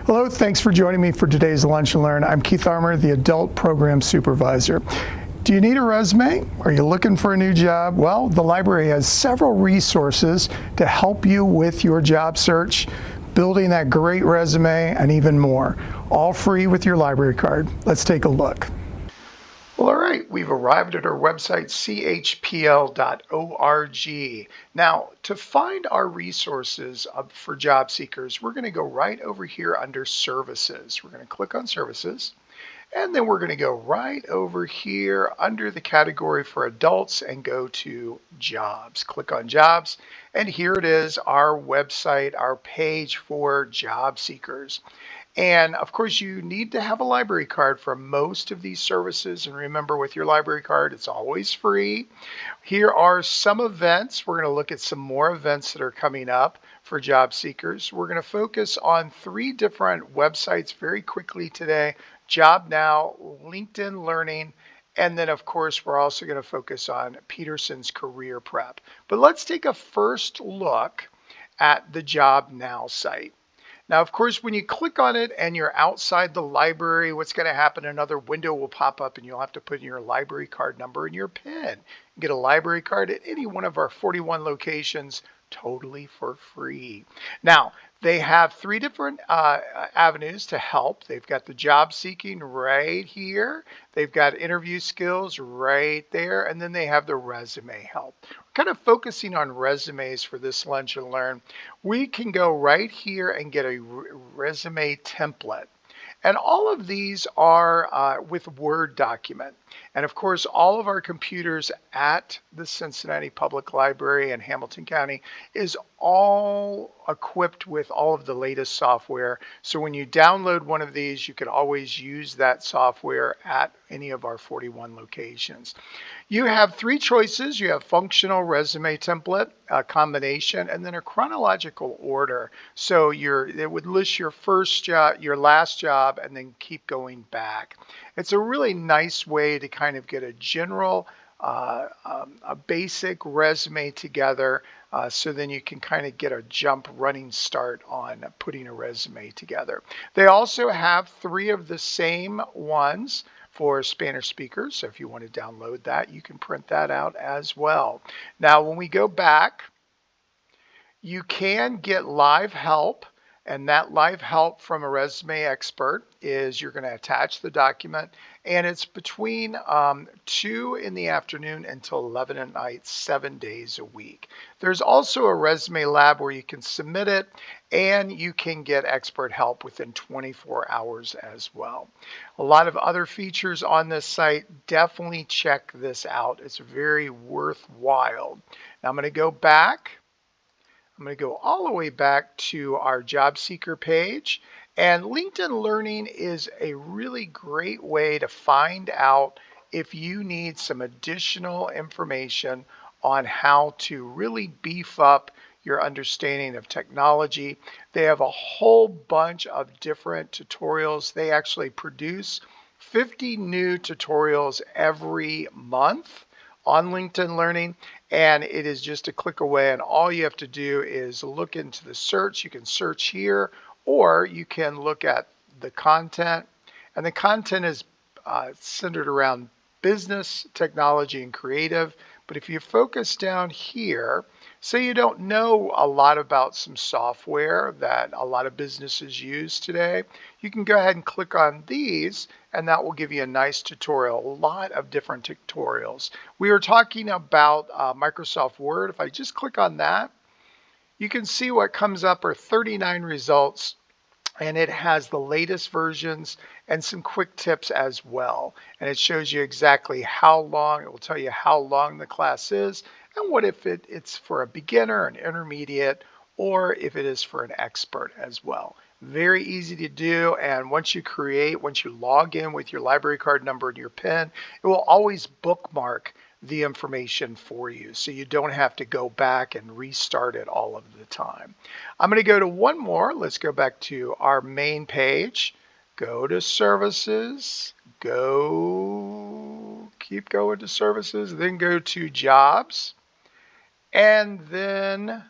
Hello, thanks for joining me for today's Lunch and Learn. I'm Keith Armour, the Adult Program Supervisor. Do you need a resume? Are you looking for a new job? Well, the library has several resources to help you with your job search, building that great resume, and even more. All free with your library card. Let's take a look. Well, all right, we've arrived at our website, chpl.org. Now, to find our resources for job seekers, we're going to go right over here under Services. We're going to click on Services, and then we're going to go right over here under the category for adults and go to Jobs. Click on Jobs, and here it is, our website, our page for job seekers. And of course, you need to have a library card for most of these services. And remember, with your library card, it's always free. Here are some events. We're going to look at some more events that are coming up for job seekers. We're going to focus on 3 different websites very quickly today: JobNow, LinkedIn Learning, and then of course, we're also going to focus on Peterson's Career Prep. But let's take a first look at the JobNow site. Now, of course, when you click on it and you're outside the library, what's going to happen? Another window will pop up and you'll have to put in your library card number and your PIN. You get a library card at any one of our 41 locations totally for free. Now, they have 3 different avenues to help. They've got the job seeking right here. They've got interview skills right there. And then they have the resume help. We're kind of focusing on resumes for this Lunch and Learn. We can go right here and get a resume template. And all of these are with Word document. And of course, all of our computers at the Cincinnati Public Library in Hamilton County is all equipped with all of the latest software. So when you download one of these, you can always use that software at any of our 41 locations. You have 3 choices. You have functional resume template, a combination, and then a chronological order. So it would list your first job, your last job, and then keep going back. It's a really nice way to kind of get a general, a basic resume together, so then you can kind of get a running start on putting a resume together. They also have 3 of the same ones for Spanish speakers. So if you want to download that, you can print that out as well. Now, when we go back, you can get live help. And that live help from a resume expert is you're going to attach the document, and it's between 2 in the afternoon until 11 at night, 7 days a week. There's also a resume lab where you can submit it, and you can get expert help within 24 hours as well. A lot of other features on this site. Definitely check this out. It's very worthwhile. Now I'm going to go back. I'm going to go all the way back to our job seeker page, and LinkedIn Learning is a really great way to find out if you need some additional information on how to really beef up your understanding of technology. They have a whole bunch of different tutorials. They actually produce 50 new tutorials every month on LinkedIn Learning, and it is just a click away, and all you have to do is look into the search. You can search here, or you can look at the content, and the content is centered around business, technology, and creative. But if you focus down here, say you don't know a lot about some software that a lot of businesses use today, you can go ahead and click on these, and that will give you a nice tutorial, a lot of different tutorials. We were talking about Microsoft Word. If I just click on that, you can see what comes up are 39 results, and it has the latest versions and some quick tips as well. And it shows you exactly how long, it will tell you how long the class is, and what if it's for a beginner, an intermediate, or if it is for an expert as well. Very easy to do, and once you log in with your library card number and your PIN, it will always bookmark the information for you, so you don't have to go back and restart it all of the time. I'm going to go to one more. Let's go back to our main page. Go to Services. Keep going to Services. Then go to Jobs. And then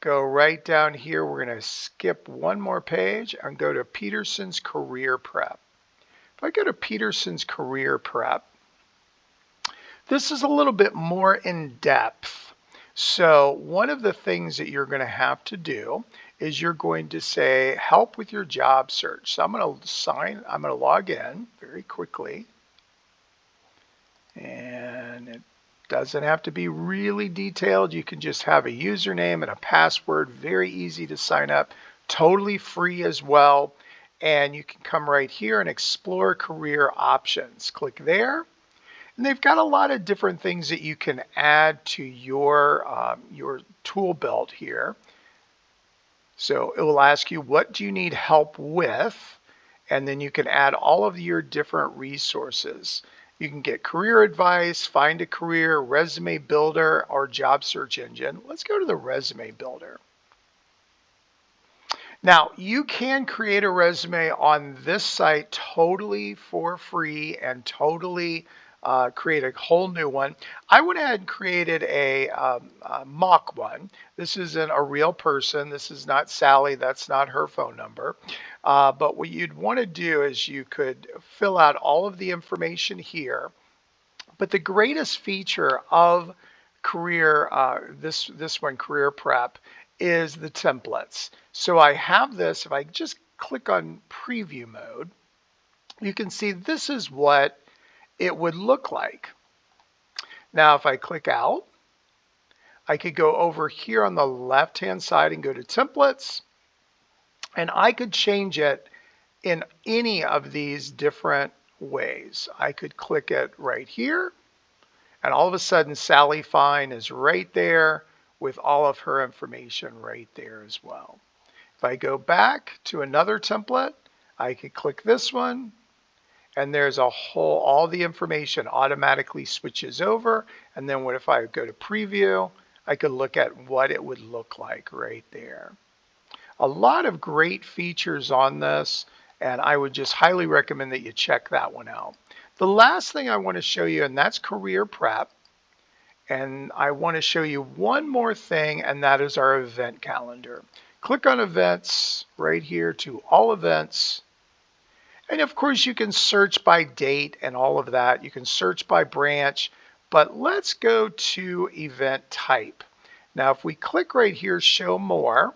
go right down here. We're going to skip one more page and go to Peterson's Career Prep. If I go to Peterson's Career Prep, this is a little bit more in depth. So one of the things that you're going to have to do is you're going to say help with your job search. So I'm going to log in very quickly. And it doesn't have to be really detailed. You can just have a username and a password. Very easy to sign up. Totally free as well. And you can come right here and explore career options. Click there. And they've got a lot of different things that you can add to your tool belt here. So it will ask you, what do you need help with? And then you can add all of your different resources. You can get career advice, find a career, resume builder, or job search engine. Let's go to the resume builder. Now, you can create a resume on this site totally for free and totally create a whole new one. I went ahead and created a mock one. This isn't a real person. This is not Sally. That's not her phone number. But what you'd want to do is you could fill out all of the information here. But the greatest feature of career, this one, Career Prep, is the templates. So I have this. If I just click on preview mode, you can see this is what it would look like. Now, if I click out, I could go over here on the left-hand side and go to templates, and I could change it in any of these different ways. I could click it right here, and all of a sudden Sally Fine is right there with all of her information right there as well. If I go back to another template, I could click this one, and there's all the information automatically switches over. And then if I go to preview, I could look at what it would look like right there. A lot of great features on this, and I would just highly recommend that you check that one out. The last thing I want to show you, and that's Career Prep. And I want to show you one more thing, and that is our event calendar. Click on events right here to all events. And of course, you can search by date and all of that. You can search by branch, but let's go to event type. Now, if we click right here, show more,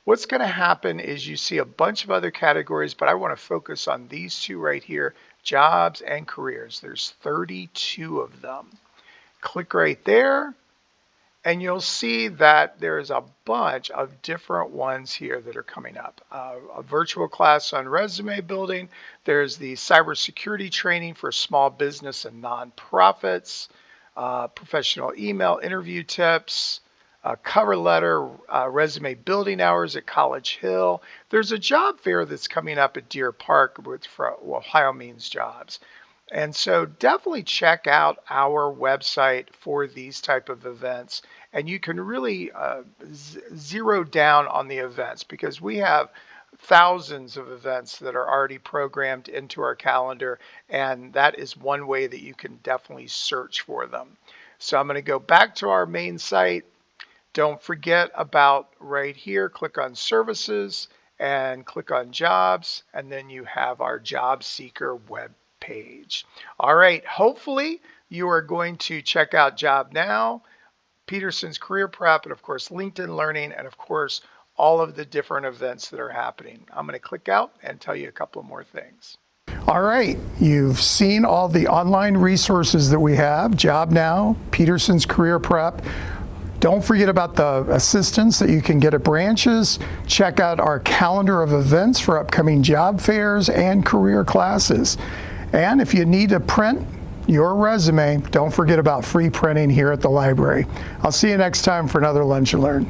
what's going to happen is you see a bunch of other categories, but I want to focus on these two right here, jobs and careers. There's 32 of them. Click right there, and you'll see that there's a bunch of different ones here that are coming up. A virtual class on resume building. There's the cybersecurity training for small business and nonprofits, professional email interview tips, cover letter, resume building hours at College Hill. There's a job fair that's coming up at Deer Park for Ohio Means Jobs. And so definitely check out our website for these type of events, and you can really zero down on the events, because we have thousands of events that are already programmed into our calendar, and that is one way that you can definitely search for them. So I'm going to go back to our main site. Don't forget about right here, click on services and click on jobs, and then you have our job seeker web page. All right, hopefully you are going to check out JobNow, Peterson's Career Prep, and of course LinkedIn Learning, and of course all of the different events that are happening. I'm going to click out and tell you a couple of more things. All right, you've seen all the online resources that we have, JobNow, Peterson's Career Prep. Don't forget about the assistance that you can get at branches. Check out our calendar of events for upcoming job fairs and career classes. And if you need to print your resume, don't forget about free printing here at the library. I'll see you next time for another Lunch and Learn.